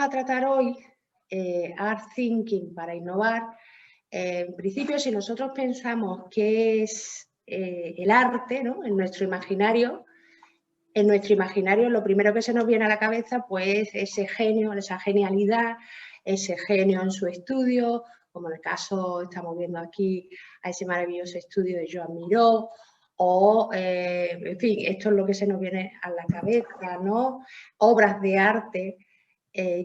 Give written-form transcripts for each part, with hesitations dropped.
a tratar hoy, Art Thinking para innovar, en principio, si nosotros pensamos qué es el arte, ¿no?, en nuestro imaginario lo primero que se nos viene a la cabeza, pues, ese genio, esa genialidad, ese genio en su estudio, como en el caso, estamos viendo aquí, a ese maravilloso estudio de Joan Miró, o, en fin, esto es lo que se nos viene a la cabeza, ¿no? Obras de arte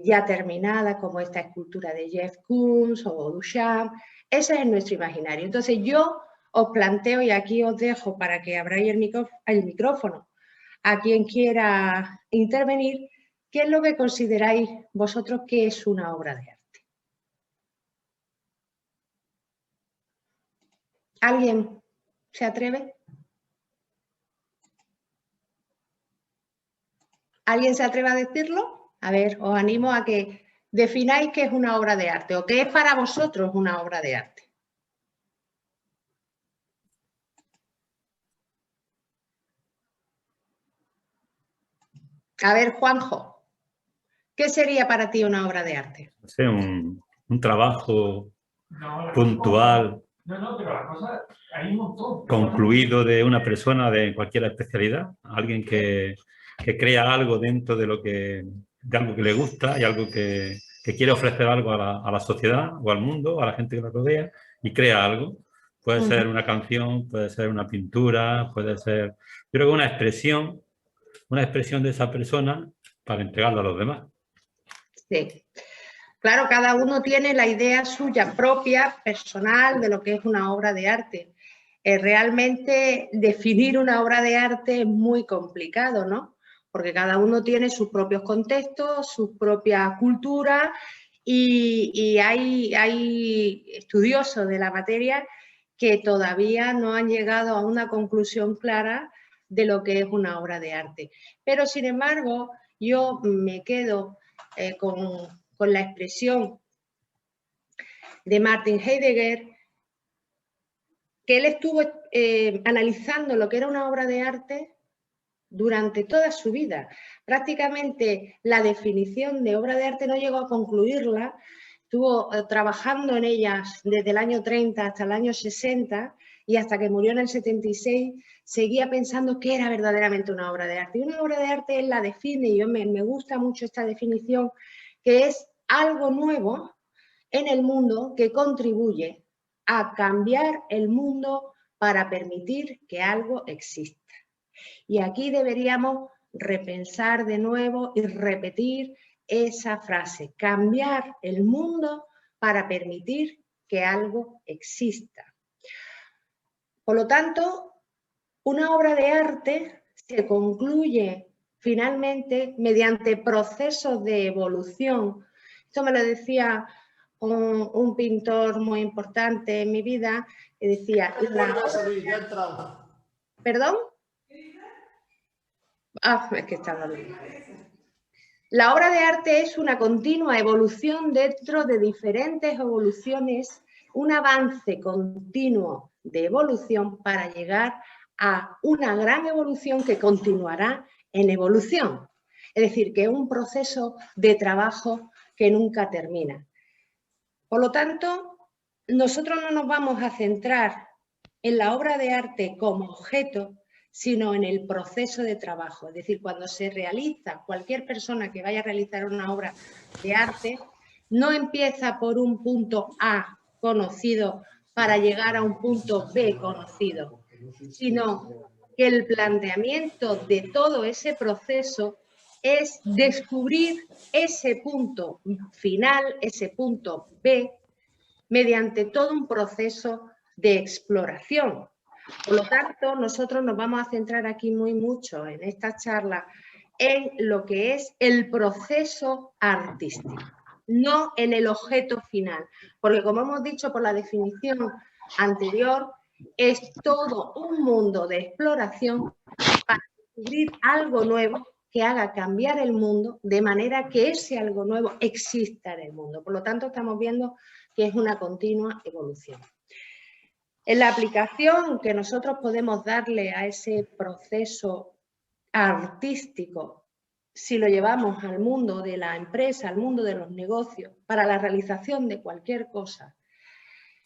ya terminadas, como esta escultura de Jeff Koons o Duchamp. Ese es nuestro imaginario. Entonces, yo os planteo, y aquí os dejo para que abráis el micrófono a quien quiera intervenir, ¿qué es lo que consideráis vosotros que es una obra de arte? ¿Alguien se atreve? ¿Alguien se atreve a decirlo? A ver, os animo a que defináis qué es una obra de arte o qué es para vosotros una obra de arte. A ver, Juanjo, ¿qué sería para ti una obra de arte? Sí, un trabajo puntual, concluido de una persona de cualquier especialidad, alguien que crea algo dentro de algo que le gusta y algo que quiere ofrecer algo a la sociedad o al mundo, a la gente que lo rodea, y crea algo. Puede ser una canción, puede ser una pintura, puede ser, yo creo que una expresión de esa persona para entregarlo a los demás. Sí. Claro, cada uno tiene la idea suya propia, personal, de lo que es una obra de arte. Realmente definir una obra de arte es muy complicado, ¿no? Porque cada uno tiene sus propios contextos, sus propias culturas y hay estudiosos de la materia que todavía no han llegado a una conclusión clara de lo que es una obra de arte. Pero, sin embargo, yo me quedo con la expresión de Martin Heidegger, que él estuvo analizando lo que era una obra de arte durante toda su vida. Prácticamente la definición de obra de arte no llegó a concluirla, estuvo trabajando en ellas desde el año 30 hasta el año 60 y hasta que murió en el 76 seguía pensando qué era verdaderamente una obra de arte. Y una obra de arte él la define, y me gusta mucho esta definición, que es algo nuevo en el mundo que contribuye a cambiar el mundo para permitir que algo exista. Y aquí deberíamos repensar de nuevo y repetir esa frase, cambiar el mundo para permitir que algo exista. Por lo tanto, una obra de arte se concluye finalmente mediante procesos de evolución. Esto me lo decía un pintor muy importante en mi vida, que decía... ¿Perdón? Es que está hablando. La obra de arte es una continua evolución dentro de diferentes evoluciones, un avance continuo de evolución para llegar a una gran evolución que continuará en evolución. Es decir, que es un proceso de trabajo que nunca termina. Por lo tanto, nosotros no nos vamos a centrar en la obra de arte como objeto, sino en el proceso de trabajo. Es decir, cuando se realiza, cualquier persona que vaya a realizar una obra de arte, no empieza por un punto A conocido para llegar a un punto B conocido, sino que el planteamiento de todo ese proceso es descubrir ese punto final, ese punto B, mediante todo un proceso de exploración. Por lo tanto, nosotros nos vamos a centrar aquí mucho en esta charla en lo que es el proceso artístico, no en el objeto final, porque como hemos dicho por la definición anterior, es todo un mundo de exploración para descubrir algo nuevo que haga cambiar el mundo de manera que ese algo nuevo exista en el mundo. Por lo tanto, estamos viendo que es una continua evolución. En la aplicación que nosotros podemos darle a ese proceso artístico si lo llevamos al mundo de la empresa, al mundo de los negocios, para la realización de cualquier cosa,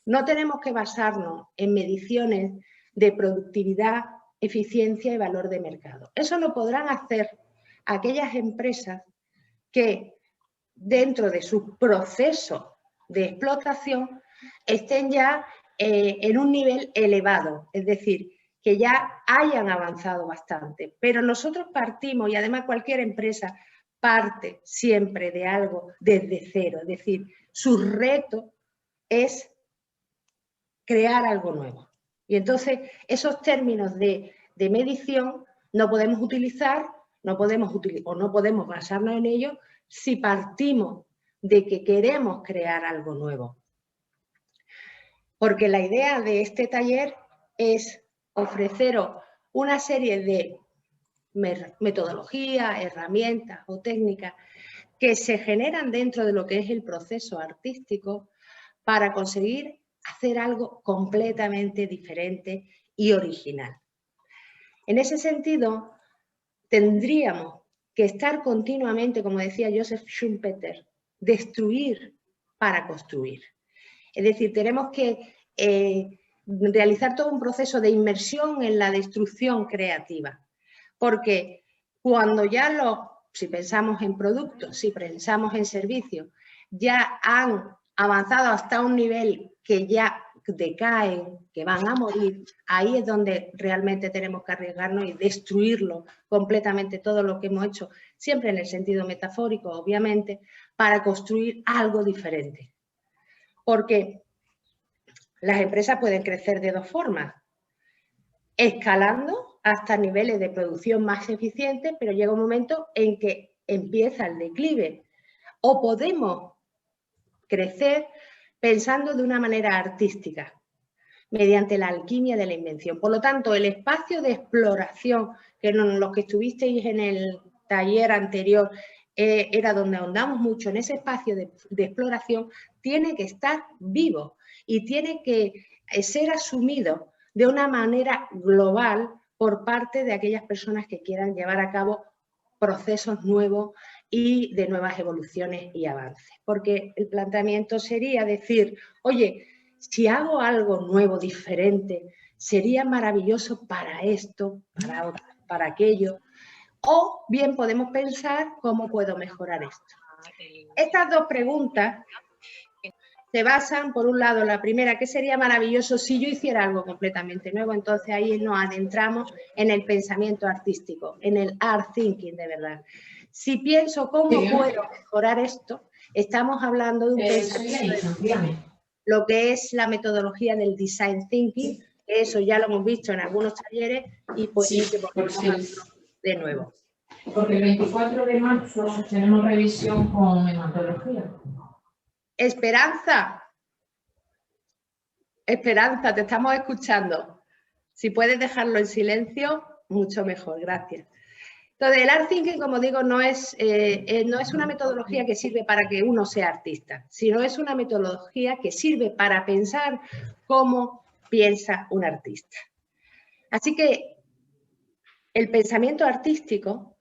no tenemos que basarnos en mediciones de productividad, eficiencia y valor de mercado. Eso lo podrán hacer aquellas empresas que dentro de su proceso de explotación estén ya en un nivel elevado, es decir, que ya hayan avanzado bastante. Pero nosotros partimos, y además cualquier empresa parte siempre de algo desde cero, es decir, su reto es crear algo nuevo. Y entonces esos términos de medición no podemos utilizar, no podemos basarnos en ellos si partimos de que queremos crear algo nuevo. Porque la idea de este taller es ofreceros una serie de metodologías, herramientas o técnicas que se generan dentro de lo que es el proceso artístico para conseguir hacer algo completamente diferente y original. En ese sentido, tendríamos que estar continuamente, como decía Joseph Schumpeter, destruir para construir. Es decir, tenemos que realizar todo un proceso de inmersión en la destrucción creativa, porque cuando ya si pensamos en productos, si pensamos en servicios, ya han avanzado hasta un nivel que ya decaen, que van a morir, ahí es donde realmente tenemos que arriesgarnos y destruirlo completamente, todo lo que hemos hecho, siempre en el sentido metafórico, obviamente, para construir algo diferente. Porque las empresas pueden crecer de dos formas, escalando hasta niveles de producción más eficientes, pero llega un momento en que empieza el declive. O podemos crecer pensando de una manera artística, mediante la alquimia de la invención. Por lo tanto, el espacio de exploración, que los que estuvisteis en el taller anterior, era donde ahondamos mucho, en ese espacio de exploración, tiene que estar vivo y tiene que ser asumido de una manera global por parte de aquellas personas que quieran llevar a cabo procesos nuevos y de nuevas evoluciones y avances. Porque el planteamiento sería decir, oye, si hago algo nuevo, diferente, sería maravilloso para esto, para aquello, o bien podemos pensar cómo puedo mejorar esto. Estas dos preguntas se basan, por un lado, la primera, ¿qué sería maravilloso si yo hiciera algo completamente nuevo? Entonces ahí nos adentramos en el pensamiento artístico, en el art thinking de verdad. Si pienso cómo puedo mejorar esto, estamos hablando de un pensamiento, lo que es la metodología del design thinking, eso ya lo hemos visto en algunos talleres y pues de nuevo. Porque el 24 de marzo tenemos revisión con hematología. Esperanza, te estamos escuchando. Si puedes dejarlo en silencio, mucho mejor, gracias. Entonces, el art thinking, como digo, no es una metodología que sirve para que uno sea artista, sino es una metodología que sirve para pensar cómo piensa un artista. Así que el pensamiento artístico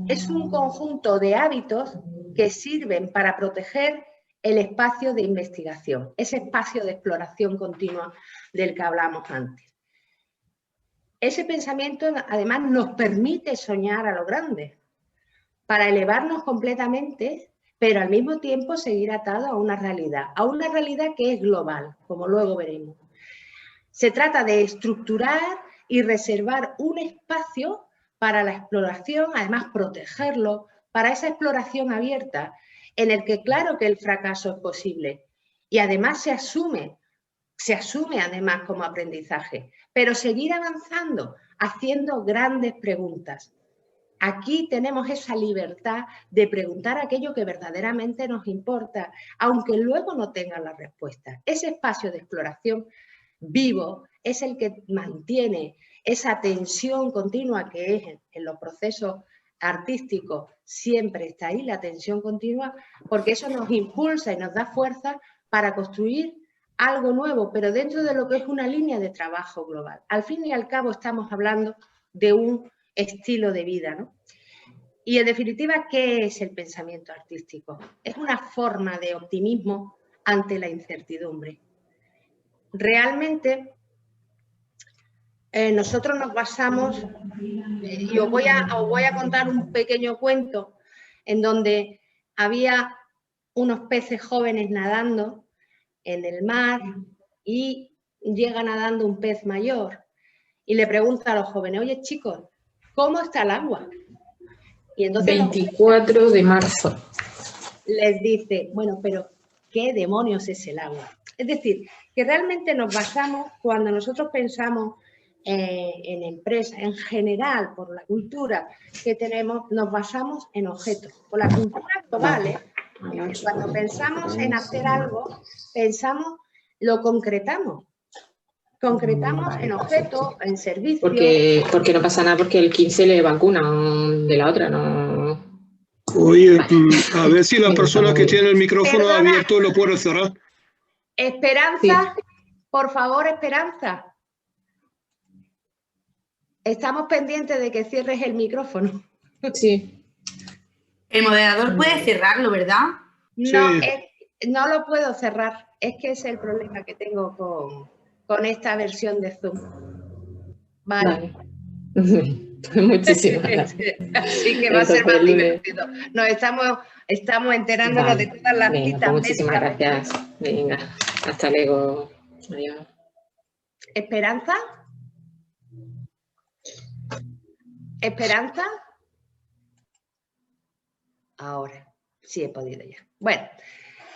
es un conjunto de hábitos que sirven para proteger el espacio de investigación, ese espacio de exploración continua del que hablamos antes. Ese pensamiento, además, nos permite soñar a lo grande, para elevarnos completamente, pero al mismo tiempo seguir atado a una realidad que es global, como luego veremos. Se trata de estructurar y reservar un espacio para la exploración, además protegerlo, para esa exploración abierta, en el que claro que el fracaso es posible y además se asume además como aprendizaje, pero seguir avanzando, haciendo grandes preguntas. Aquí tenemos esa libertad de preguntar aquello que verdaderamente nos importa, aunque luego no tengan la respuesta. Ese espacio de exploración vivo es el que mantiene esa tensión continua que es en los procesos artísticos, siempre está ahí la tensión continua, porque eso nos impulsa y nos da fuerza para construir algo nuevo, pero dentro de lo que es una línea de trabajo global. Al fin y al cabo estamos hablando de un estilo de vida, ¿no? Y en definitiva, ¿qué es el pensamiento artístico? Es una forma de optimismo ante la incertidumbre. Realmente nosotros nos basamos, y os voy a contar un pequeño cuento en donde había unos peces jóvenes nadando en el mar y llega nadando un pez mayor y le pregunta a los jóvenes, oye chicos, ¿cómo está el agua? Y entonces 24 de marzo. Les dice, bueno, pero ¿qué demonios es el agua? Es decir, que realmente nos basamos, cuando nosotros pensamos en empresas, en general, por la cultura que tenemos, nos basamos en objetos. Por la cultura global, cuando pensamos en hacer algo, lo concretamos. Concretamos en objetos, en servicios. Porque no pasa nada porque el 15 le vacunan de la otra, no. Oye, a ver si la persona que tiene el micrófono abierto lo puede cerrar. Esperanza, sí. Por favor, Esperanza. Estamos pendientes de que cierres el micrófono. Sí. El moderador puede cerrarlo, ¿verdad? No, sí. No lo puedo cerrar. Es que es el problema que tengo con esta versión de Zoom. Vale. Muchísimas gracias. Así que va a ser más divertido. Nos estamos enterándonos de todas las pistas. Pues muchísimas gracias. Venga, hasta luego. Adiós. ¿Esperanza? ¿Esperanza? Ahora, sí he podido ya. Bueno,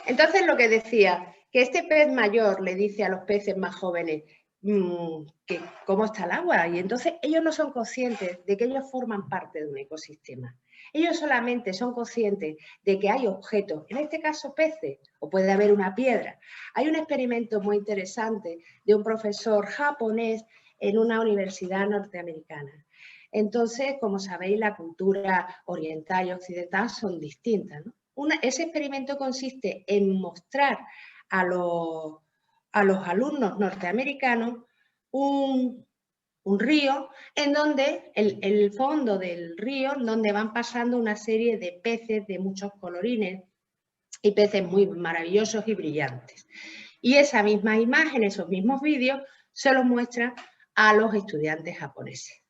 entonces lo que decía, que este pez mayor le dice a los peces más jóvenes que cómo está el agua, y entonces ellos no son conscientes de que ellos forman parte de un ecosistema. Ellos solamente son conscientes de que hay objetos, en este caso peces, o puede haber una piedra. Hay un experimento muy interesante de un profesor japonés en una universidad norteamericana. Entonces, como sabéis, la cultura oriental y occidental son distintas, ¿no? Ese experimento consiste en mostrar a los alumnos norteamericanos un río en donde, el fondo del río, donde van pasando una serie de peces de muchos colorines y peces muy maravillosos y brillantes. Y esa misma imagen, esos mismos vídeos, se los muestran a los estudiantes japoneses.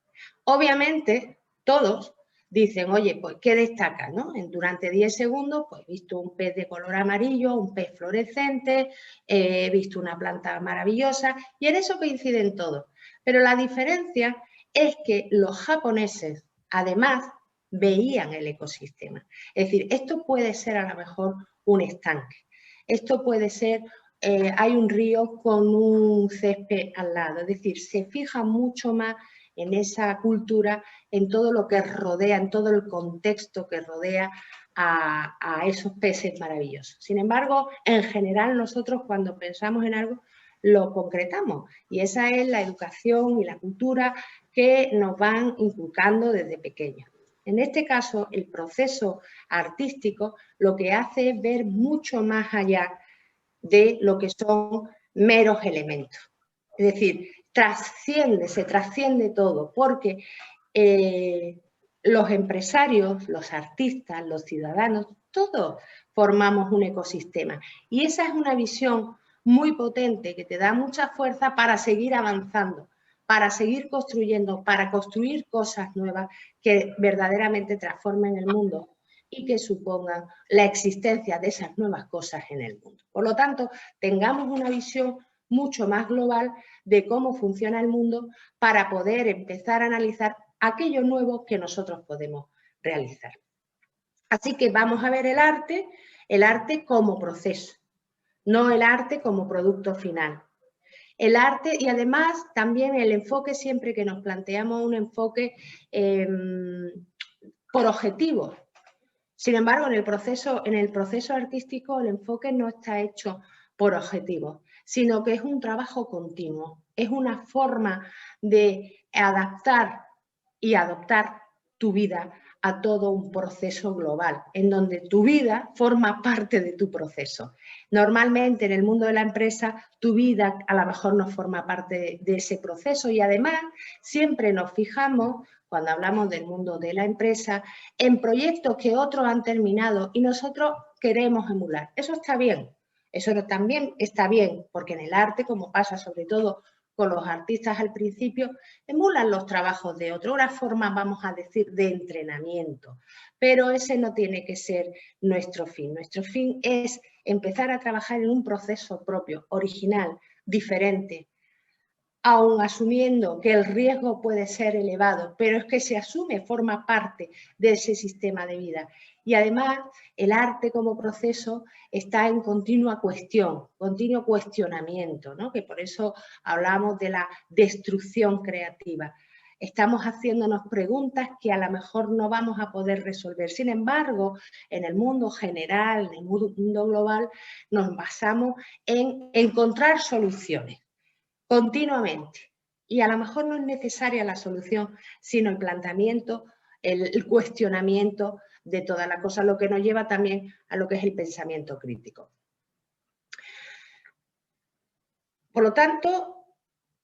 Obviamente, todos dicen, oye, pues, ¿qué destaca, no? Durante 10 segundos, pues, he visto un pez de color amarillo, un pez fluorescente, he visto una planta maravillosa, y en eso coinciden todos. Pero la diferencia es que los japoneses, además, veían el ecosistema. Es decir, esto puede ser a lo mejor un estanque. Esto puede ser, hay un río con un césped al lado. Es decir, se fija mucho más en esa cultura, en todo lo que rodea, en todo el contexto que rodea a esos peces maravillosos. Sin embargo, en general nosotros cuando pensamos en algo lo concretamos, y esa es la educación y la cultura que nos van inculcando desde pequeños. En este caso, el proceso artístico lo que hace es ver mucho más allá de lo que son meros elementos. Es decir, se trasciende todo, porque los empresarios, los artistas, los ciudadanos, todos formamos un ecosistema. Y esa es una visión muy potente que te da mucha fuerza para seguir avanzando, para seguir construyendo, para construir cosas nuevas que verdaderamente transformen el mundo y que supongan la existencia de esas nuevas cosas en el mundo. Por lo tanto, tengamos una visión mucho más global de cómo funciona el mundo para poder empezar a analizar aquello nuevo que nosotros podemos realizar. Así que vamos a ver el arte como proceso, no el arte como producto final. El arte, y además también el enfoque, siempre que nos planteamos un enfoque por objetivos. Sin embargo, en el proceso artístico el enfoque no está hecho por objetivos, sino que es un trabajo continuo, es una forma de adaptar y adoptar tu vida a todo un proceso global, en donde tu vida forma parte de tu proceso. Normalmente en el mundo de la empresa tu vida a lo mejor no forma parte de ese proceso, y además siempre nos fijamos cuando hablamos del mundo de la empresa, en proyectos que otros han terminado y nosotros queremos emular. Eso está bien, eso también está bien, porque en el arte, como pasa sobre todo con los artistas al principio, emulan los trabajos de otros, una forma, vamos a decir, de entrenamiento. Pero ese no tiene que ser nuestro fin. Nuestro fin es empezar a trabajar en un proceso propio, original, diferente, aun asumiendo que el riesgo puede ser elevado, pero es que se asume, forma parte de ese sistema de vida. Y además, el arte como proceso está en continua cuestión, continuo cuestionamiento, ¿no? Que por eso hablamos de la destrucción creativa. Estamos haciéndonos preguntas que a lo mejor no vamos a poder resolver. Sin embargo, en el mundo general, en el mundo global, nos basamos en encontrar soluciones continuamente. Y a lo mejor no es necesaria la solución, sino el planteamiento, el cuestionamiento de toda la cosa, lo que nos lleva también a lo que es el pensamiento crítico. Por lo tanto,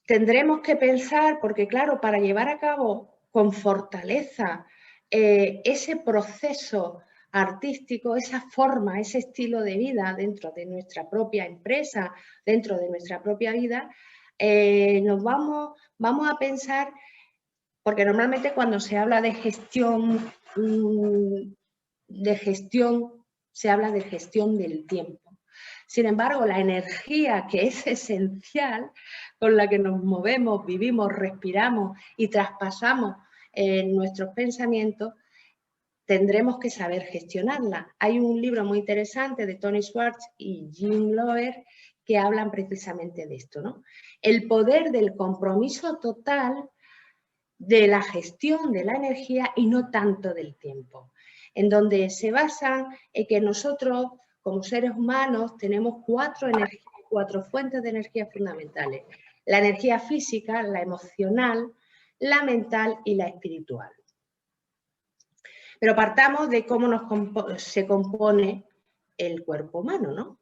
tendremos que pensar, porque claro, para llevar a cabo con fortaleza ese proceso artístico, esa forma, ese estilo de vida dentro de nuestra propia empresa, dentro de nuestra propia vida, vamos a pensar, porque normalmente cuando se habla de gestión se habla de gestión del tiempo. Sin embargo, la energía que es esencial, con la que nos movemos, vivimos, respiramos y traspasamos nuestros pensamientos, tendremos que saber gestionarla. Hay un libro muy interesante de Tony Schwartz y Jim Loehr que hablan precisamente de esto, ¿no? El poder del compromiso total de la gestión de la energía y no tanto del tiempo, en donde se basan en que nosotros, como seres humanos, tenemos cuatro fuentes de energía fundamentales: la energía física, la emocional, la mental y la espiritual. Pero partamos de cómo se compone el cuerpo humano, ¿no?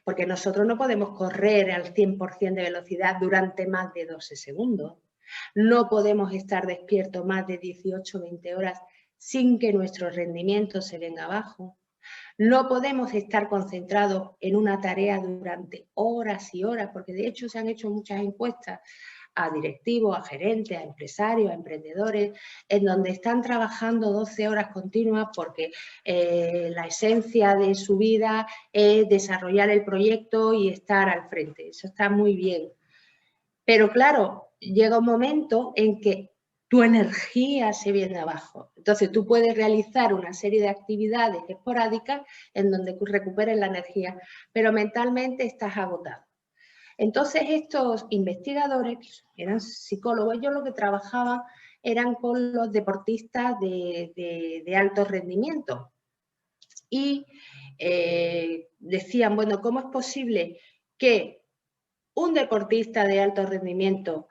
Porque nosotros no podemos correr al 100% de velocidad durante más de 12 segundos. No podemos estar despiertos más de 18 o 20 horas sin que nuestro rendimiento se venga abajo. No podemos estar concentrados en una tarea durante horas y horas, porque de hecho se han hecho muchas encuestas a directivos, a gerentes, a empresarios, a emprendedores, en donde están trabajando 12 horas continuas porque la esencia de su vida es desarrollar el proyecto y estar al frente. Eso está muy bien. Pero claro, llega un momento en que tu energía se viene abajo. Entonces tú puedes realizar una serie de actividades esporádicas en donde recuperes la energía, pero mentalmente estás agotado. Entonces estos investigadores, que eran psicólogos, ellos lo que trabajaban eran con los deportistas de alto rendimiento. Y decían, bueno, ¿cómo es posible que un deportista de alto rendimiento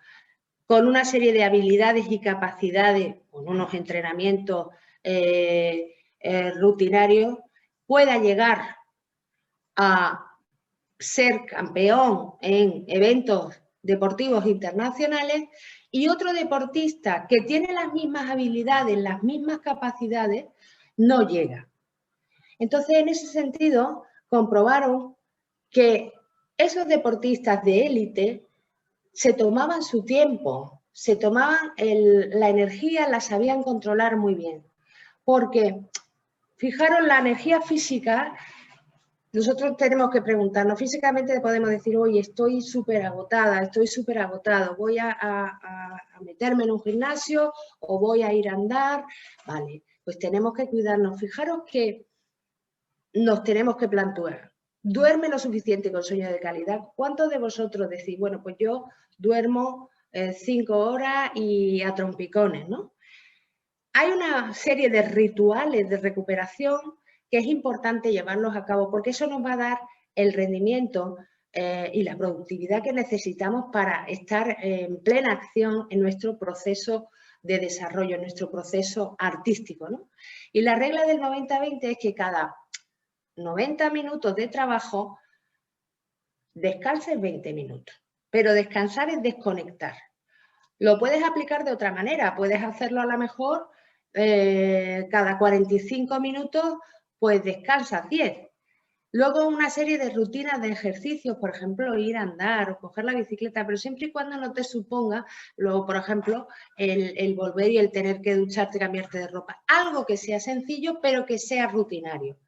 con una serie de habilidades y capacidades, con unos entrenamientos rutinarios, pueda llegar a ser campeón en eventos deportivos internacionales, y otro deportista que tiene las mismas habilidades, las mismas capacidades, no llega? Entonces, en ese sentido, comprobaron que esos deportistas de élite se tomaban su tiempo, se tomaban la energía, la sabían controlar muy bien. Porque, fijaros, la energía física, nosotros tenemos que preguntarnos, físicamente podemos decir, oye, estoy súper agotada, estoy súper agotado, voy a meterme en un gimnasio o voy a ir a andar. Vale, pues tenemos que cuidarnos. Fijaros que nos tenemos que plantear, ¿duerme lo suficiente con sueño de calidad? ¿Cuántos de vosotros decís, bueno, pues yo duermo 5 horas y a trompicones, ¿no? Hay una serie de rituales de recuperación que es importante llevarlos a cabo, porque eso nos va a dar el rendimiento y la productividad que necesitamos para estar en plena acción en nuestro proceso de desarrollo, en nuestro proceso artístico, ¿no? Y la regla del 90-20 es que cada 90 minutos de trabajo descanses 20 minutos, pero descansar es desconectar. Lo puedes aplicar de otra manera, puedes hacerlo a lo mejor cada 45 minutos, pues descansas 10. Luego una serie de rutinas de ejercicios, por ejemplo, ir a andar o coger la bicicleta, pero siempre y cuando no te suponga, luego, por ejemplo, el volver y el tener que ducharte, cambiarte de ropa. Algo que sea sencillo, pero que sea rutinario.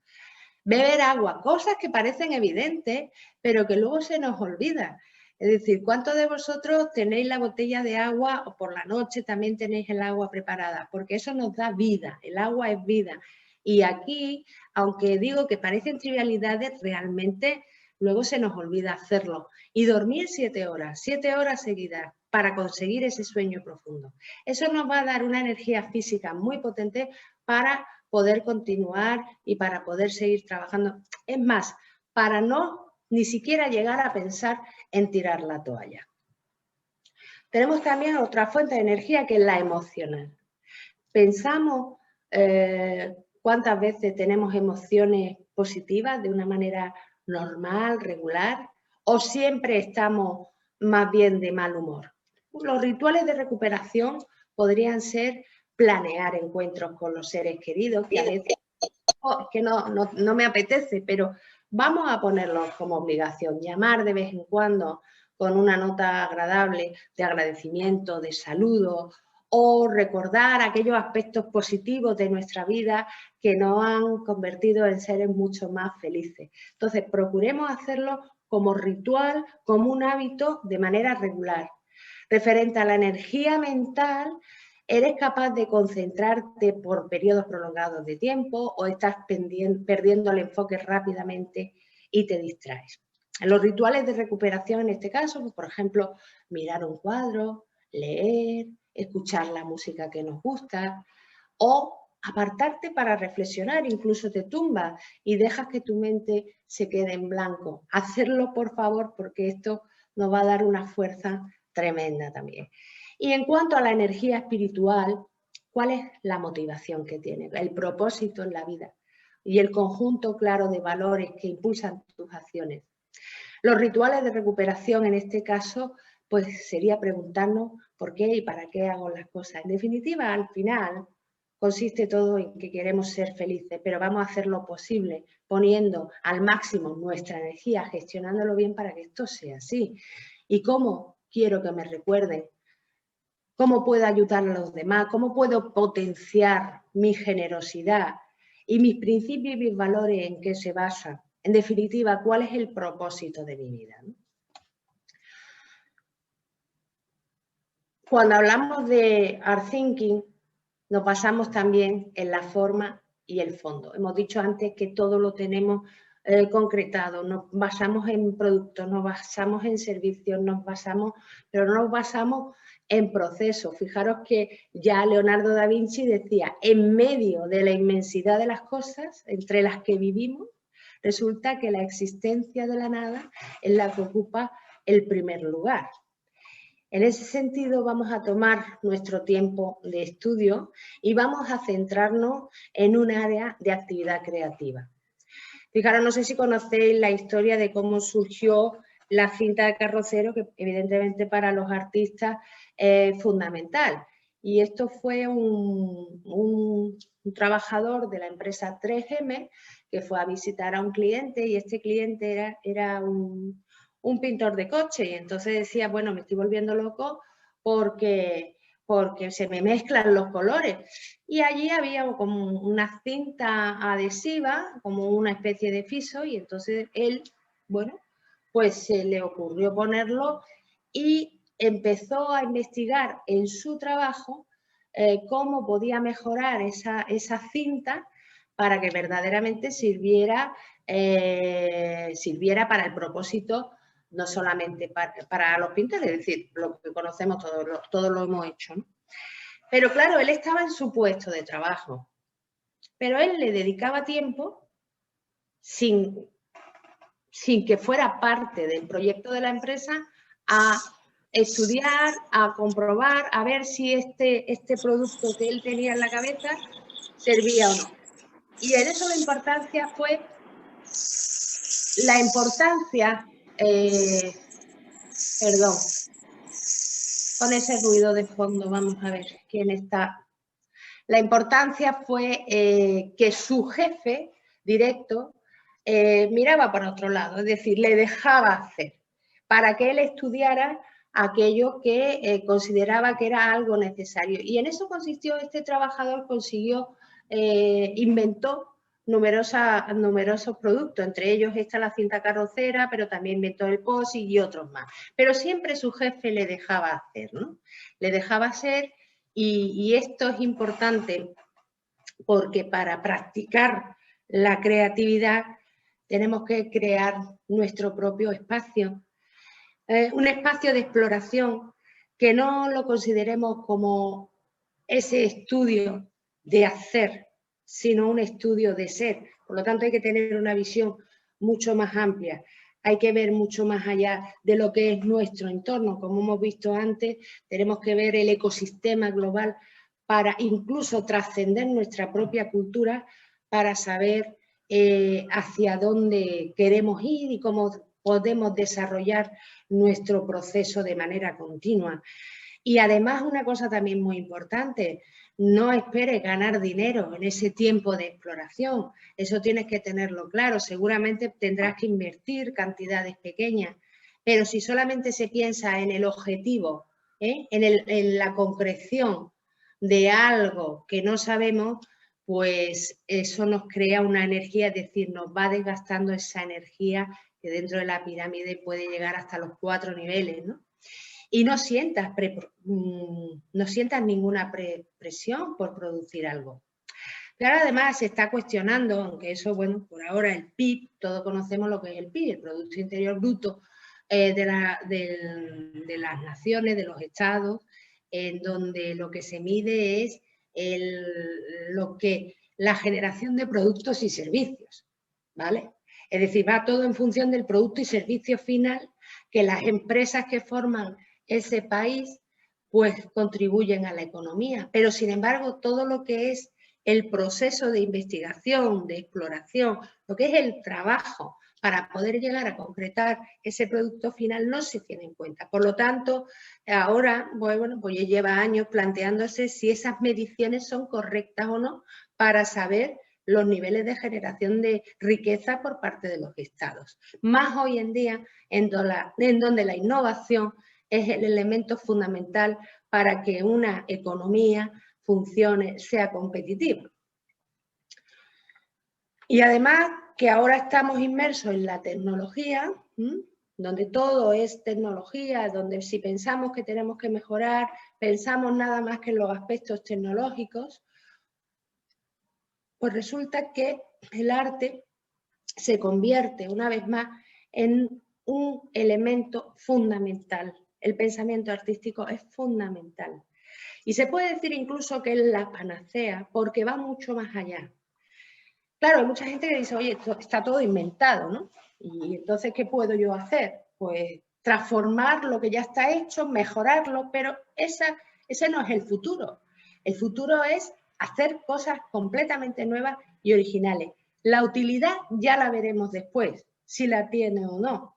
Beber agua, cosas que parecen evidentes, pero que luego se nos olvida. Es decir, ¿cuántos de vosotros tenéis la botella de agua o por la noche también tenéis el agua preparada? Porque eso nos da vida, el agua es vida. Y aquí, aunque digo que parecen trivialidades, realmente luego se nos olvida hacerlo. Y dormir 7 horas seguidas para conseguir ese sueño profundo. Eso nos va a dar una energía física muy potente para poder continuar y para poder seguir trabajando. Es más, para no ni siquiera llegar a pensar en tirar la toalla. Tenemos también otra fuente de energía que es la emocional. Pensamos cuántas veces tenemos emociones positivas de una manera normal, regular, o siempre estamos más bien de mal humor. Los rituales de recuperación podrían ser planear encuentros con los seres queridos, que a veces que no me apetece, pero vamos a ponerlo como obligación, llamar de vez en cuando con una nota agradable de agradecimiento, de saludo, o recordar aquellos aspectos positivos de nuestra vida que nos han convertido en seres mucho más felices. Entonces, procuremos hacerlo como ritual, como un hábito de manera regular. Referente a la energía mental, ¿eres capaz de concentrarte por periodos prolongados de tiempo o estás perdiendo el enfoque rápidamente y te distraes? En los rituales de recuperación, en este caso, pues, por ejemplo, mirar un cuadro, leer, escuchar la música que nos gusta o apartarte para reflexionar, incluso te tumbas y dejas que tu mente se quede en blanco. Hacerlo, por favor, porque esto nos va a dar una fuerza tremenda también. Y en cuanto a la energía espiritual, ¿cuál es la motivación que tiene? El propósito en la vida y el conjunto claro de valores que impulsan tus acciones. Los rituales de recuperación en este caso, pues sería preguntarnos por qué y para qué hago las cosas. En definitiva, al final consiste todo en que queremos ser felices, pero vamos a hacer lo posible poniendo al máximo nuestra energía, gestionándolo bien para que esto sea así. ¿Y cómo quiero que me recuerden? ¿Cómo puedo ayudar a los demás? ¿Cómo puedo potenciar mi generosidad y mis principios y mis valores en qué se basan? En definitiva, ¿cuál es el propósito de mi vida? Cuando hablamos de Art Thinking, nos basamos también en la forma y el fondo. Hemos dicho antes que todo lo tenemos concretado, nos basamos en productos, nos basamos en servicios, pero no nos basamos en procesos. Fijaros que ya Leonardo da Vinci decía, en medio de la inmensidad de las cosas entre las que vivimos, resulta que la existencia de la nada es la que ocupa el primer lugar. En ese sentido vamos a tomar nuestro tiempo de estudio y vamos a centrarnos en un área de actividad creativa. Fijaros, no sé si conocéis la historia de cómo surgió la cinta de carrocero, que evidentemente para los artistas es fundamental. Y esto fue un trabajador de la empresa 3M que fue a visitar a un cliente y este cliente era un pintor de coche y entonces decía, bueno, me estoy volviendo loco porque se me mezclan los colores. Y allí había como una cinta adhesiva, como una especie de fiso, y entonces él, bueno, pues se le ocurrió ponerlo y empezó a investigar en su trabajo cómo podía mejorar esa cinta para que verdaderamente sirviera para el propósito, no solamente para los pintores, es decir, lo que conocemos todos lo hemos hecho, ¿no? Pero claro, él estaba en su puesto de trabajo, pero él le dedicaba tiempo sin que fuera parte del proyecto de la empresa a estudiar, a comprobar, a ver si este producto que él tenía en la cabeza servía o no. Y en eso la importancia fue con ese ruido de fondo. Vamos a ver quién está. La importancia fue que su jefe directo miraba para otro lado, es decir, le dejaba hacer para que él estudiara aquello que consideraba que era algo necesario. Y en eso consistió, este trabajador consiguió, inventó numerosos productos, entre ellos está la cinta carrocera, pero también inventó el POSIT y otros más. Pero siempre su jefe le dejaba hacer, ¿no? Le dejaba hacer, y esto es importante porque para practicar la creatividad tenemos que crear nuestro propio espacio, un espacio de exploración que no lo consideremos como ese estudio de hacer, sino un estudio de ser. Por lo tanto, hay que tener una visión mucho más amplia. Hay que ver mucho más allá de lo que es nuestro entorno. Como hemos visto antes, tenemos que ver el ecosistema global para incluso trascender nuestra propia cultura, para saber hacia dónde queremos ir y cómo podemos desarrollar nuestro proceso de manera continua. Y además, una cosa también muy importante, no esperes ganar dinero en ese tiempo de exploración. Eso tienes que tenerlo claro. Seguramente tendrás que invertir cantidades pequeñas, pero si solamente se piensa en el objetivo, en la concreción de algo que no sabemos, pues eso nos crea una energía, es decir, nos va desgastando esa energía que dentro de la pirámide puede llegar hasta los 4 niveles, ¿no? Y no sientas ninguna presión por producir algo. Pero además se está cuestionando, aunque eso, bueno, por ahora el PIB, todos conocemos lo que es el PIB, el Producto Interior Bruto de las naciones, de los estados, en donde lo que se mide es la generación de productos y servicios, ¿vale? Es decir, va todo en función del producto y servicio final que las empresas que forman ese país pues contribuyen a la economía. Pero sin embargo, todo lo que es el proceso de investigación, de exploración, lo que es el trabajo para poder llegar a concretar ese producto final no se tiene en cuenta. Por lo tanto, ahora, bueno, pues ya lleva años planteándose si esas mediciones son correctas o no para saber los niveles de generación de riqueza por parte de los estados. Más hoy en día, en donde la innovación es el elemento fundamental para que una economía funcione, sea competitiva. Y además que ahora estamos inmersos en la tecnología, donde todo es tecnología, donde si pensamos que tenemos que mejorar, pensamos nada más que en los aspectos tecnológicos, pues resulta que el arte se convierte una vez más en un elemento fundamental. El pensamiento artístico es fundamental. Y se puede decir incluso que es la panacea porque va mucho más allá. Claro, hay mucha gente que dice, oye, esto está todo inventado, ¿no? Y entonces, ¿qué puedo yo hacer? Pues transformar lo que ya está hecho, mejorarlo, pero ese no es el futuro. El futuro es hacer cosas completamente nuevas y originales. La utilidad ya la veremos después, si la tiene o no,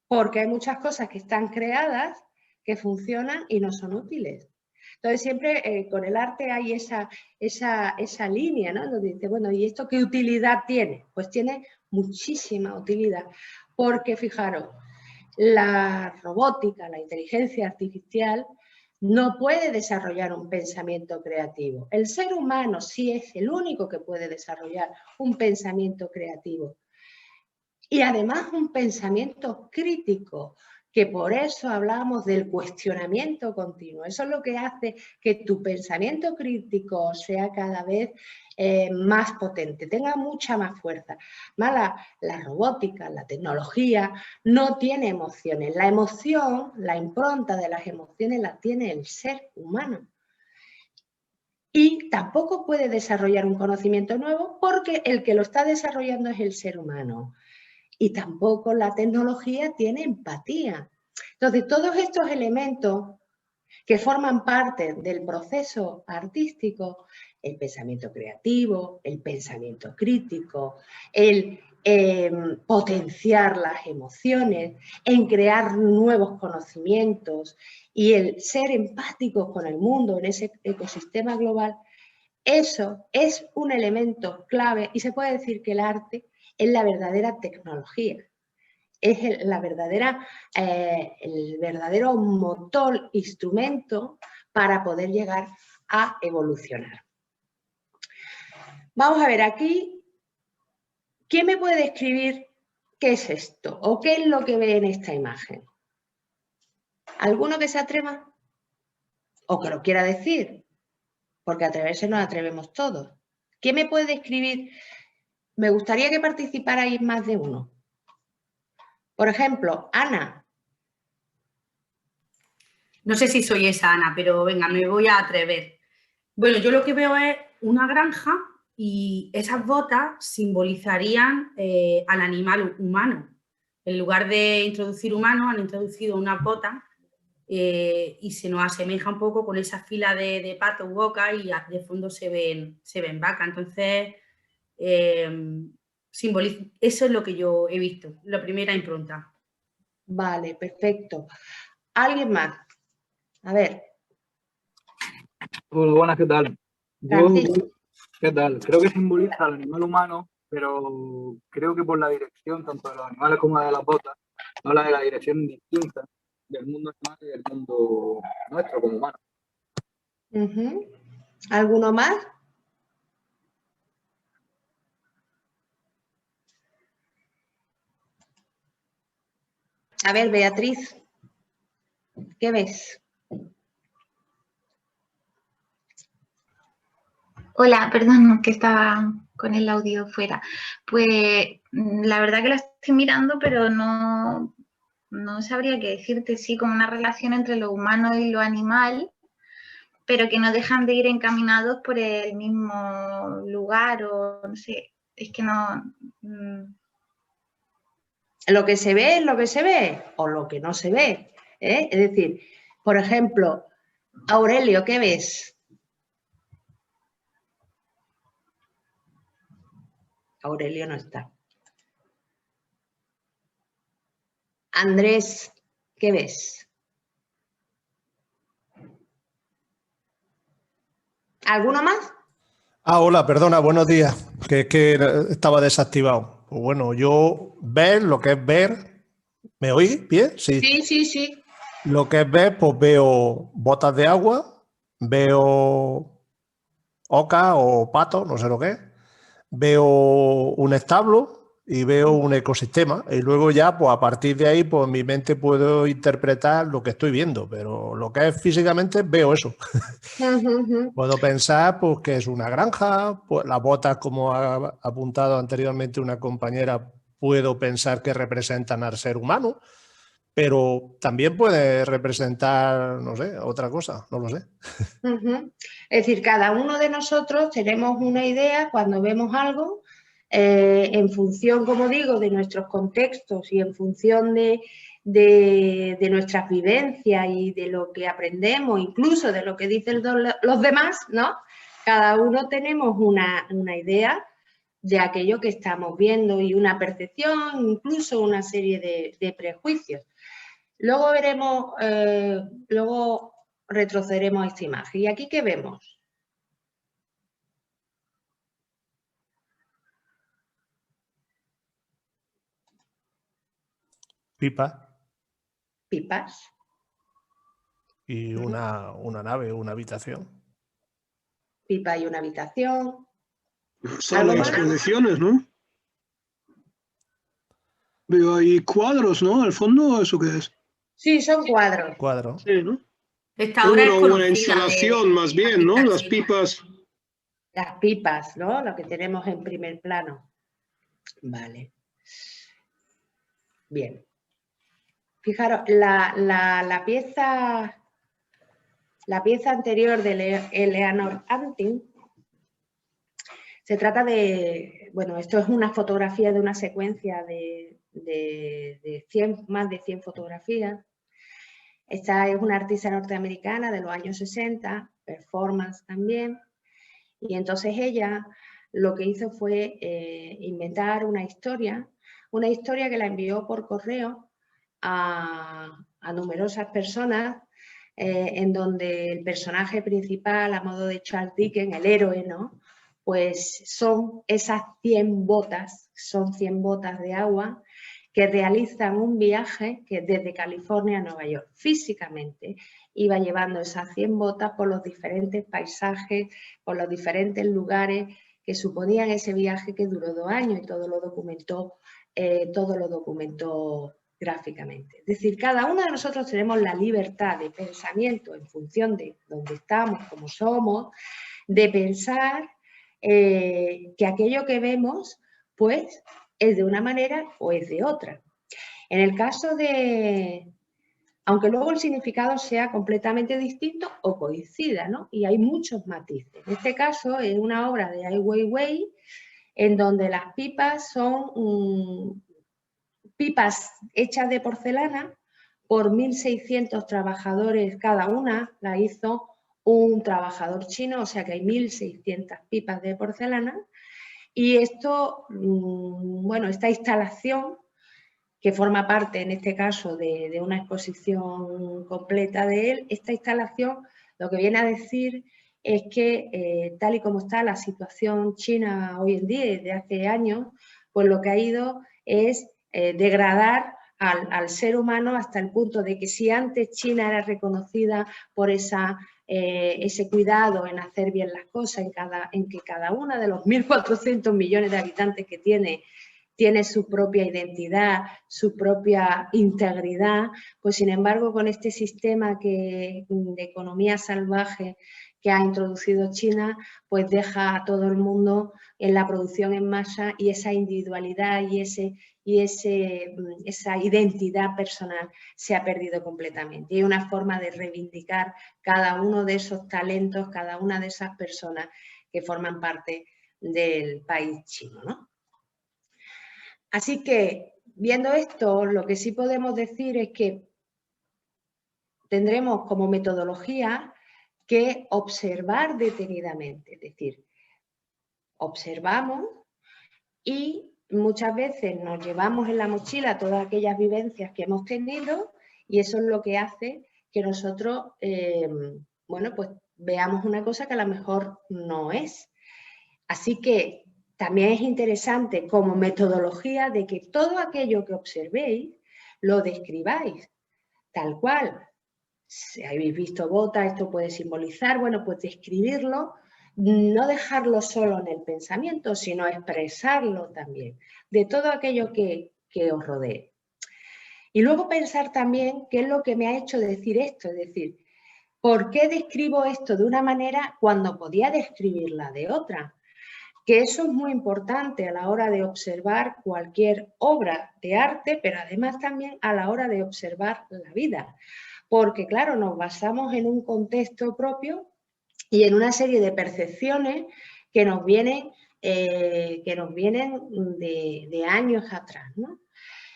porque hay muchas cosas que están creadas, que funcionan y no son útiles. Entonces siempre con el arte hay esa línea, ¿no? Donde dice, bueno, ¿y esto qué utilidad tiene? Pues tiene muchísima utilidad, porque fijaros, la robótica, la inteligencia artificial no puede desarrollar un pensamiento creativo. El ser humano sí es el único que puede desarrollar un pensamiento creativo. Y además un pensamiento crítico, que por eso hablamos del cuestionamiento continuo. Eso es lo que hace que tu pensamiento crítico sea cada vez más potente, tenga mucha más fuerza. La robótica, la tecnología, no tiene emociones. La emoción, la impronta de las emociones la tiene el ser humano. Y tampoco puede desarrollar un conocimiento nuevo porque el que lo está desarrollando es el ser humano. Y tampoco la tecnología tiene empatía. Entonces, todos estos elementos que forman parte del proceso artístico, el pensamiento creativo, el pensamiento crítico, el potenciar las emociones, en crear nuevos conocimientos y el ser empáticos con el mundo en ese ecosistema global, eso es un elemento clave y se puede decir que el arte es la verdadera tecnología, es el verdadero motor, instrumento para poder llegar a evolucionar. Vamos a ver aquí, ¿quién me puede describir qué es esto o qué es lo que ve en esta imagen? ¿Alguno que se atreva? ¿O que lo quiera decir? Porque atreverse nos atrevemos todos. ¿Quién me puede describir? Me gustaría que participarais más de uno. Por ejemplo, Ana. No sé si soy esa Ana, pero venga, me voy a atrever. Bueno, yo lo que veo es una granja y esas botas simbolizarían al animal humano. En lugar de introducir humanos, han introducido una bota y se nos asemeja un poco con esa fila de patos u oca y de fondo se ven vacas. Entonces, eso es lo que yo he visto, la primera impronta. Vale, perfecto. ¿Alguien más? A ver. Hola, buenas, ¿qué tal? Francisco. ¿Qué tal? Creo que simboliza al animal humano, pero creo que por la dirección, tanto de los animales como de las botas, habla de la dirección distinta del mundo animal y del mundo nuestro como humano. ¿Alguno más? A ver, Beatriz, ¿qué ves? Hola, perdón, que estaba con el audio fuera. Pues la verdad que la estoy mirando, pero no sabría qué decirte, sí, como una relación entre lo humano y lo animal, pero que no dejan de ir encaminados por el mismo lugar o no sé, es que no... Lo que se ve es lo que se ve o lo que no se ve, ¿eh? Es decir, por ejemplo, Aurelio, ¿qué ves? Aurelio no está. Andrés, ¿qué ves? ¿Alguno más? Hola, perdona, buenos días, que es que estaba desactivado. Pues bueno, yo ver lo que es ver, ¿me oí bien? Sí. Sí, sí, sí. Lo que es ver, pues veo botas de agua, veo oca o pato, no sé lo que es, veo un establo y veo un ecosistema y luego ya, pues a partir de ahí, pues en mi mente puedo interpretar lo que estoy viendo, pero lo que es físicamente veo eso. Puedo pensar pues, que es una granja, pues, las botas, como ha apuntado anteriormente una compañera, puedo pensar que representan al ser humano, pero también puede representar, no sé, otra cosa, no lo sé. Es decir, cada uno de nosotros tenemos una idea cuando vemos algo en función, como digo, de nuestros contextos y en función de nuestras vivencias y de lo que aprendemos, incluso de lo que dicen los demás, ¿no? Cada uno tenemos una idea de aquello que estamos viendo y una percepción, incluso una serie de prejuicios. Luego veremos, luego retrocederemos a esta imagen. ¿Y aquí qué vemos? Pipa. Pipas. Y una nave, una habitación. Pipa y una habitación. Sala de exposiciones, ¿no? Veo ahí cuadros, ¿no? Al fondo, ¿eso qué es? Sí, son cuadros. Cuadro. Sí, ¿no? Esta obra es Una conocida instalación más bien, ¿no? Las pipas. Las pipas, ¿no? Lo que tenemos en primer plano. Vale. Bien. Fijaros, la pieza anterior de Eleanor Antin se trata de, bueno, esto es una fotografía de una secuencia de más de 100 fotografías. Esta es una artista norteamericana de los años 60, performance también, y entonces ella lo que hizo fue inventar una historia que la envió por correo a numerosas personas, en donde el personaje principal, a modo de Charles Dickens, el héroe, ¿no? Pues son esas 100 botas, son 100 botas de agua que realizan un viaje que desde California a Nueva York. Físicamente iba llevando esas 100 botas por los diferentes paisajes, por los diferentes lugares que suponían ese viaje, que duró 2 años, y todo lo documentó gráficamente. Es decir, cada uno de nosotros tenemos la libertad de pensamiento en función de dónde estamos, cómo somos, de pensar que aquello que vemos, pues, es de una manera o es de otra. En el caso de, aunque luego el significado sea completamente distinto o coincida, ¿no? Y hay muchos matices. En este caso es una obra de Ai Weiwei, en donde las pipas son pipas hechas de porcelana por 1.600 trabajadores cada una, la hizo un trabajador chino, o sea que hay 1.600 pipas de porcelana. Y esto, bueno, esta instalación, que forma parte en este caso de una exposición completa de él, esta instalación lo que viene a decir es que tal y como está la situación china hoy en día, desde hace años, pues lo que ha ido es degradar al ser humano hasta el punto de que si antes China era reconocida por ese cuidado en hacer bien las cosas, en que cada una de los 1.400 millones de habitantes que tiene su propia identidad, su propia integridad, pues sin embargo con este sistema de economía salvaje que ha introducido China, pues deja a todo el mundo en la producción en masa, y esa individualidad y esa identidad personal se ha perdido completamente. Y hay una forma de reivindicar cada uno de esos talentos, cada una de esas personas que forman parte del país chino, ¿no? Así que, viendo esto, lo que sí podemos decir es que tendremos como metodología que observar detenidamente, es decir, observamos y muchas veces nos llevamos en la mochila todas aquellas vivencias que hemos tenido, y eso es lo que hace que nosotros, bueno, pues veamos una cosa que a lo mejor no es. Así que también es interesante como metodología de que todo aquello que observéis lo describáis tal cual. Si habéis visto botas, esto puede simbolizar, bueno, pues describirlo, no dejarlo solo en el pensamiento, sino expresarlo también, de todo aquello que os rodee. Y luego pensar también qué es lo que me ha hecho decir esto, es decir, ¿por qué describo esto de una manera cuando podía describirla de otra? Que eso es muy importante a la hora de observar cualquier obra de arte, pero además también a la hora de observar la vida. Porque, claro, nos basamos en un contexto propio y en una serie de percepciones que nos vienen de años atrás, ¿no?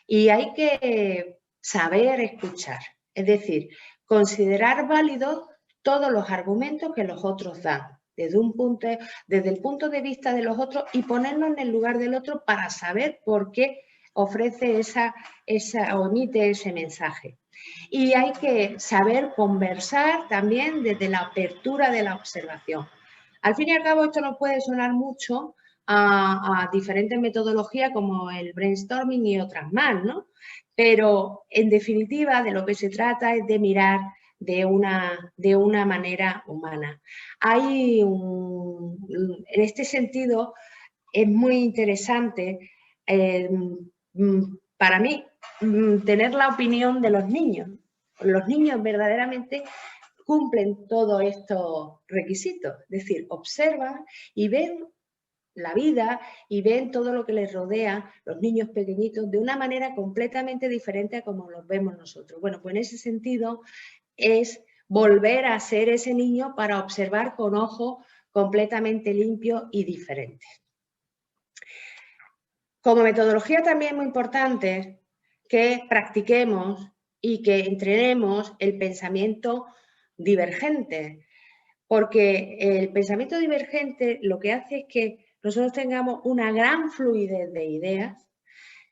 Y hay que saber escuchar, es decir, considerar válidos todos los argumentos que los otros dan, desde el punto de vista de los otros, y ponernos en el lugar del otro para saber por qué ofrece o emite ese mensaje. Y hay que saber conversar también desde la apertura de la observación. Al fin y al cabo, esto nos puede sonar mucho a diferentes metodologías como el brainstorming y otras más, ¿no? Pero, en definitiva, de lo que se trata es de mirar de una manera humana. En este sentido, es muy interesante para mí tener la opinión de los niños. Los niños verdaderamente cumplen todos estos requisitos, es decir, observan y ven la vida y ven todo lo que les rodea, los niños pequeñitos, de una manera completamente diferente a como los vemos nosotros. Bueno, pues en ese sentido es volver a ser ese niño para observar con ojos completamente limpios y diferentes. Como metodología también es muy importante que practiquemos y que entrenemos el pensamiento divergente, porque el pensamiento divergente lo que hace es que nosotros tengamos una gran fluidez de ideas,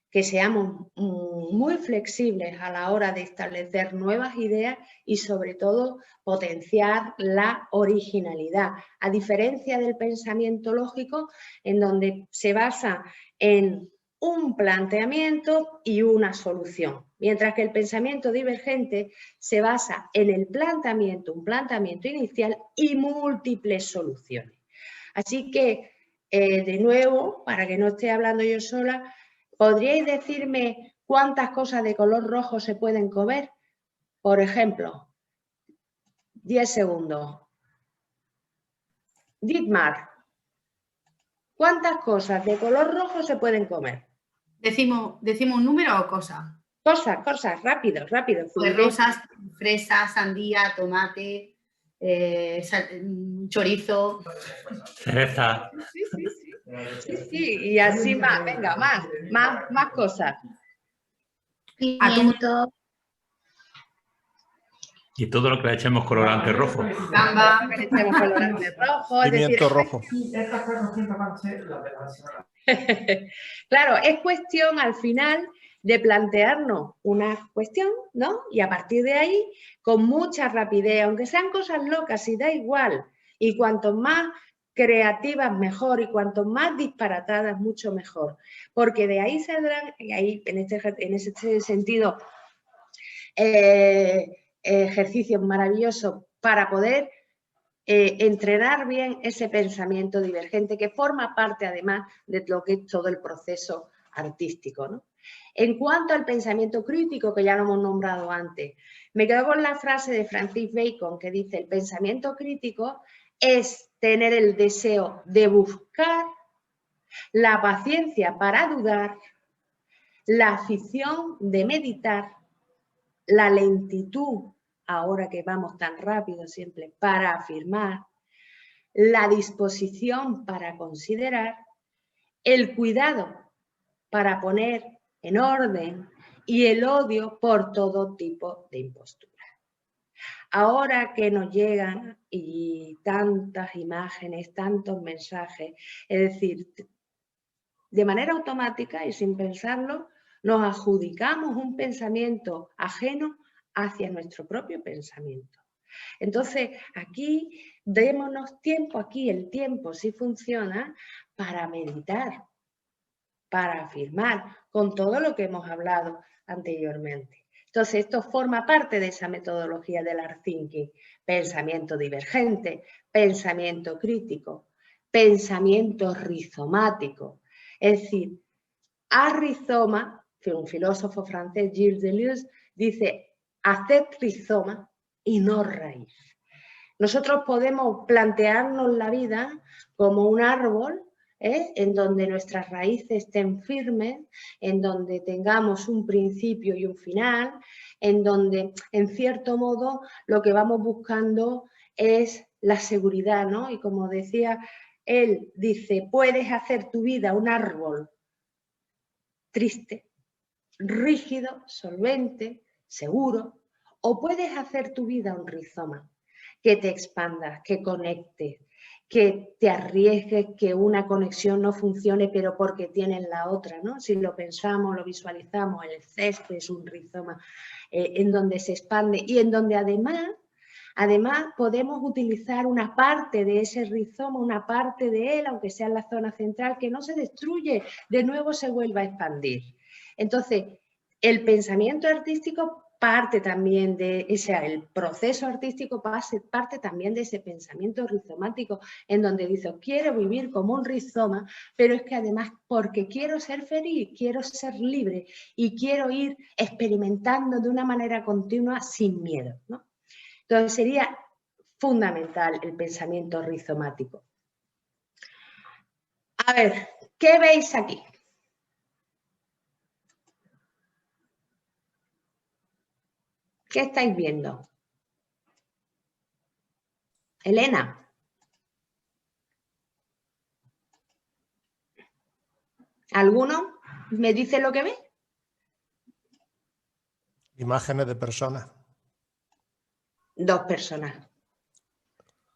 que seamos muy flexibles a la hora de establecer nuevas ideas y sobre todo potenciar la originalidad, a diferencia del pensamiento lógico en donde se basa en un planteamiento y una solución, mientras que el pensamiento divergente se basa en el planteamiento, un planteamiento inicial y múltiples soluciones. Así que, de nuevo, para que no esté hablando yo sola, ¿podríais decirme cuántas cosas de color rojo se pueden comer? Por ejemplo, 10 segundos. Dietmar, ¿cuántas cosas de color rojo se pueden comer? ¿Decimos un número o cosas? Cosas, rápido. Pues rosas, fresas, sandía, tomate, chorizo. Cereza. Sí, y así más, venga, más cosas. Pimiento. Y todo lo que le echemos colorante rojo. Gamba. Que le echemos colorante rojo. Pimiento rojo. Claro, es cuestión al final de plantearnos una cuestión, ¿no? Y a partir de ahí, con mucha rapidez, aunque sean cosas locas, y da igual. Y cuanto más creativas, mejor. Y cuanto más disparatadas, mucho mejor. Porque de ahí saldrán, y ahí en ese sentido, ejercicios maravillosos para poder entrenar bien ese pensamiento divergente que forma parte además de lo que es todo el proceso artístico, ¿no? En cuanto al pensamiento crítico, que ya lo hemos nombrado antes, me quedo con la frase de Francis Bacon que dice: el pensamiento crítico es tener el deseo de buscar, la paciencia para dudar, la afición de meditar, la lentitud, ahora que vamos tan rápido siempre, para afirmar, la disposición para considerar, el cuidado para poner en orden y el odio por todo tipo de impostura. Ahora que nos llegan y tantas imágenes, tantos mensajes, es decir, de manera automática y sin pensarlo, nos adjudicamos un pensamiento ajeno hacia nuestro propio pensamiento. Entonces, aquí démonos tiempo, aquí el tiempo sí funciona para meditar, para afirmar, con todo lo que hemos hablado anteriormente. Entonces, esto forma parte de esa metodología del Art Thinking: pensamiento divergente, pensamiento crítico, pensamiento rizomático. Es decir, a rizoma, que un filósofo francés, Gilles Deleuze, dice: haced rizoma y no raíz. Nosotros podemos plantearnos la vida como un árbol, en donde nuestras raíces estén firmes, en donde tengamos un principio y un final, en donde, en cierto modo, lo que vamos buscando es la seguridad, ¿no? Y como decía él, dice: puedes hacer tu vida un árbol triste, rígido, solvente, seguro, o puedes hacer tu vida un rizoma, que te expandas, que conectes, que te arriesgues, que una conexión no funcione, pero porque tienes la otra, ¿no? Si lo pensamos, lo visualizamos, el césped es un rizoma en donde se expande y en donde además podemos utilizar una parte de ese rizoma, una parte de él, aunque sea en la zona central, que no se destruye, de nuevo se vuelve a expandir. Entonces, el pensamiento artístico parte también de ese, el proceso artístico parte también de ese pensamiento rizomático, en donde dice: quiero vivir como un rizoma, pero es que además porque quiero ser feliz, quiero ser libre y quiero ir experimentando de una manera continua sin miedo, ¿no? Entonces sería fundamental el pensamiento rizomático. A ver, ¿qué veis aquí? ¿Qué estáis viendo? Elena. ¿Alguno me dice lo que ve? Imágenes de personas. 2 personas.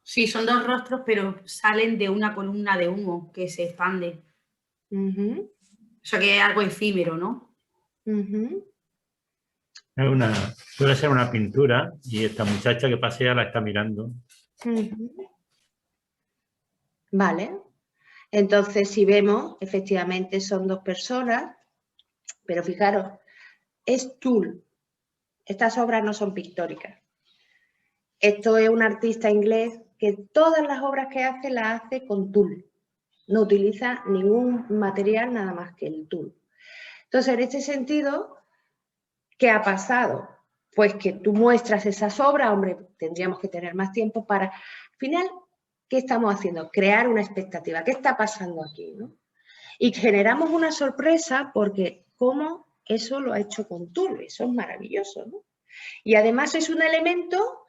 Sí, son dos rostros, pero salen de una columna de humo que se expande. O sea que es algo efímero, ¿no? Puede ser una pintura y esta muchacha que pasea la está mirando. Vale. Entonces, si vemos, efectivamente son dos personas, pero fijaros, es tul. Estas obras no son pictóricas. Esto es un artista inglés que todas las obras que hace las hace con tul. No utiliza ningún material nada más que el tul. Entonces, en este sentido, ¿qué ha pasado? Pues que tú muestras esas obras, hombre, tendríamos que tener más tiempo para... Al final, ¿qué estamos haciendo? Crear una expectativa. ¿Qué está pasando aquí, ¿no? Y generamos una sorpresa porque cómo eso lo ha hecho con tul. Eso es maravilloso, ¿no? Y además es un elemento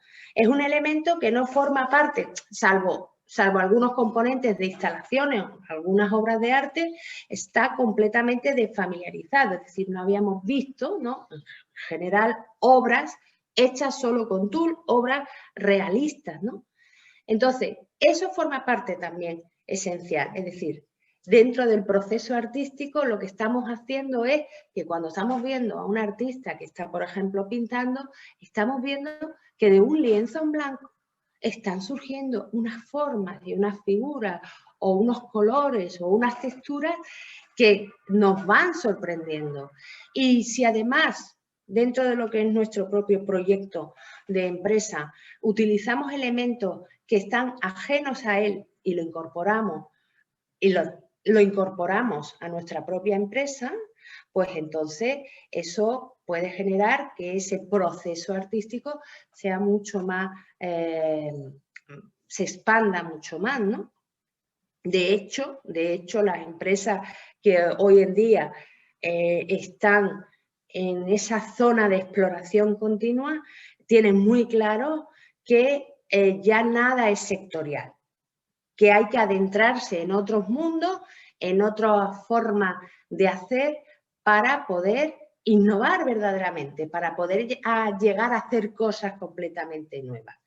que no forma parte, salvo algunos componentes de instalaciones, algunas obras de arte, está completamente desfamiliarizado, es decir, no habíamos visto, ¿no?, en general, obras hechas solo con tul, obras realistas, ¿no? Entonces, eso forma parte también esencial, es decir, dentro del proceso artístico lo que estamos haciendo es que cuando estamos viendo a un artista que está, por ejemplo, pintando, estamos viendo que de un lienzo en blanco están surgiendo unas formas y unas figuras o unos colores o unas texturas que nos van sorprendiendo. Y si además, dentro de lo que es nuestro propio proyecto de empresa, utilizamos elementos que están ajenos a él y lo incorporamos a nuestra propia empresa, pues entonces eso puede generar que ese proceso artístico sea mucho más, se expanda mucho más, ¿no? De hecho, las empresas que hoy en día están en esa zona de exploración continua tienen muy claro que ya nada es sectorial, que hay que adentrarse en otros mundos, en otras formas de hacer para poder innovar verdaderamente, para poder llegar a hacer cosas completamente nuevas.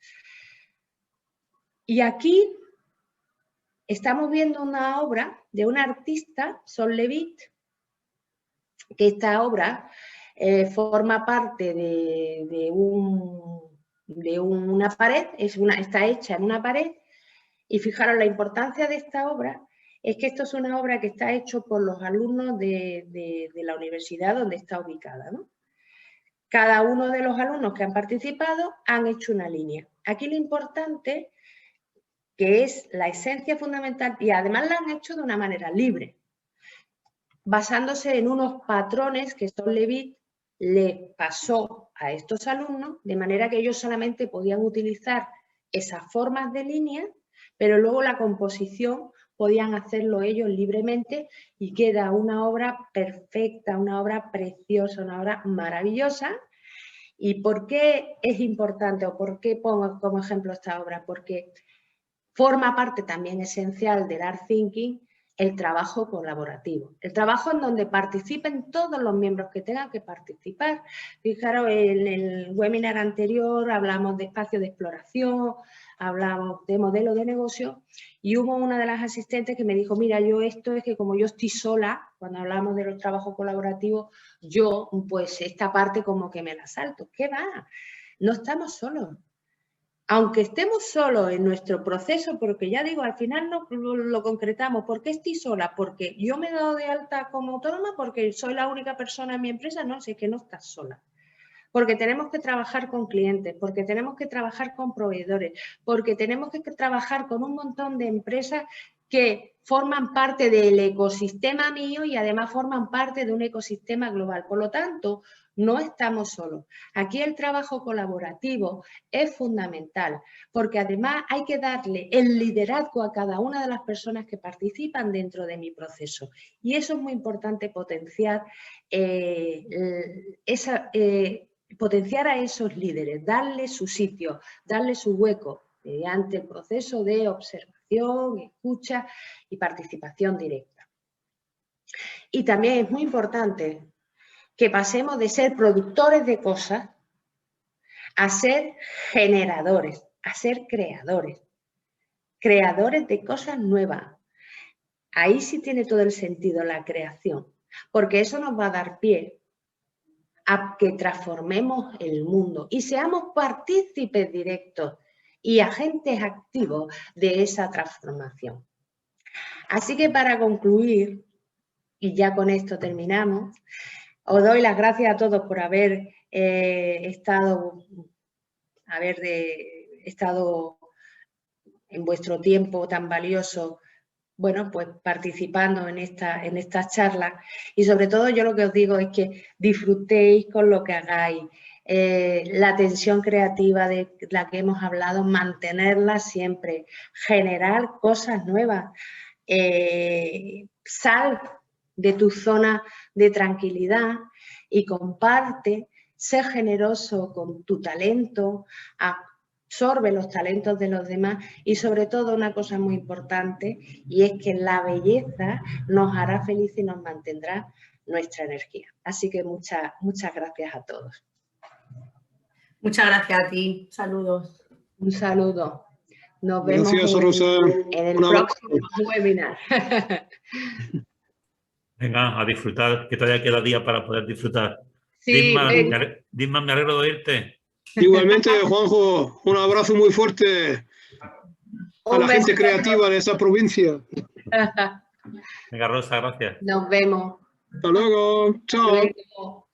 Y aquí estamos viendo una obra de un artista, Sol Levitt, que esta obra forma parte de una pared, está hecha en una pared. Y fijaros, la importancia de esta obra es que esto es una obra que está hecha por los alumnos de la universidad donde está ubicada, ¿no? Cada uno de los alumnos que han participado han hecho una línea. Aquí lo importante, que es la esencia fundamental, y además la han hecho de una manera libre, basándose en unos patrones que Sol Levitt le pasó a estos alumnos, de manera que ellos solamente podían utilizar esas formas de línea, pero luego la composición podían hacerlo ellos libremente y queda una obra perfecta, una obra preciosa, una obra maravillosa. ¿Y por qué es importante o por qué pongo como ejemplo esta obra? Porque forma parte también esencial del Art Thinking el trabajo colaborativo, el trabajo en donde participen todos los miembros que tengan que participar. Fijaros, en el webinar anterior hablamos de espacios de exploración, hablamos de modelo de negocio y hubo una de las asistentes que me dijo, mira, yo esto es que como yo estoy sola, cuando hablamos de los trabajos colaborativos, yo pues esta parte como que me la salto. ¿Qué va? No estamos solos. Aunque estemos solos en nuestro proceso, porque ya digo, al final no lo concretamos. ¿Por qué estoy sola? Porque yo me he dado de alta como autónoma, porque soy la única persona en mi empresa. No, si es que no estás sola. Porque tenemos que trabajar con clientes, porque tenemos que trabajar con proveedores, porque tenemos que trabajar con un montón de empresas que forman parte del ecosistema mío y además forman parte de un ecosistema global. Por lo tanto, no estamos solos. Aquí el trabajo colaborativo es fundamental, porque además hay que darle el liderazgo a cada una de las personas que participan dentro de mi proceso. Y eso es muy importante, potenciar potenciar a esos líderes, darles su sitio, darles su hueco mediante el proceso de observación, escucha y participación directa. Y también es muy importante que pasemos de ser productores de cosas a ser generadores, a ser creadores. creadores de cosas nuevas. Ahí sí tiene todo el sentido la creación, porque eso nos va a dar pie a que transformemos el mundo y seamos partícipes directos y agentes activos de esa transformación. Así que para concluir, y ya con esto terminamos, os doy las gracias a todos por haber estado en vuestro tiempo tan valioso, bueno, pues participando en estas charlas. Y sobre todo yo lo que os digo es que disfrutéis con lo que hagáis. La tensión creativa de la que hemos hablado, mantenerla siempre, generar cosas nuevas. Sal de tu zona de tranquilidad y comparte, sé generoso con tu talento, absorbe los talentos de los demás y sobre todo una cosa muy importante, y es que la belleza nos hará felices y nos mantendrá nuestra energía. Así que muchas gracias a todos. Muchas gracias a ti. Saludos. Un saludo. Nos vemos en el próximo webinar. Venga, a disfrutar, que todavía queda día para poder disfrutar. Sí, Disman, me alegro de oírte. Igualmente, Juanjo, un abrazo muy fuerte a la gente creativa de esta provincia. Venga, Rosa, gracias. Nos vemos. Hasta luego. Chao. Hasta luego.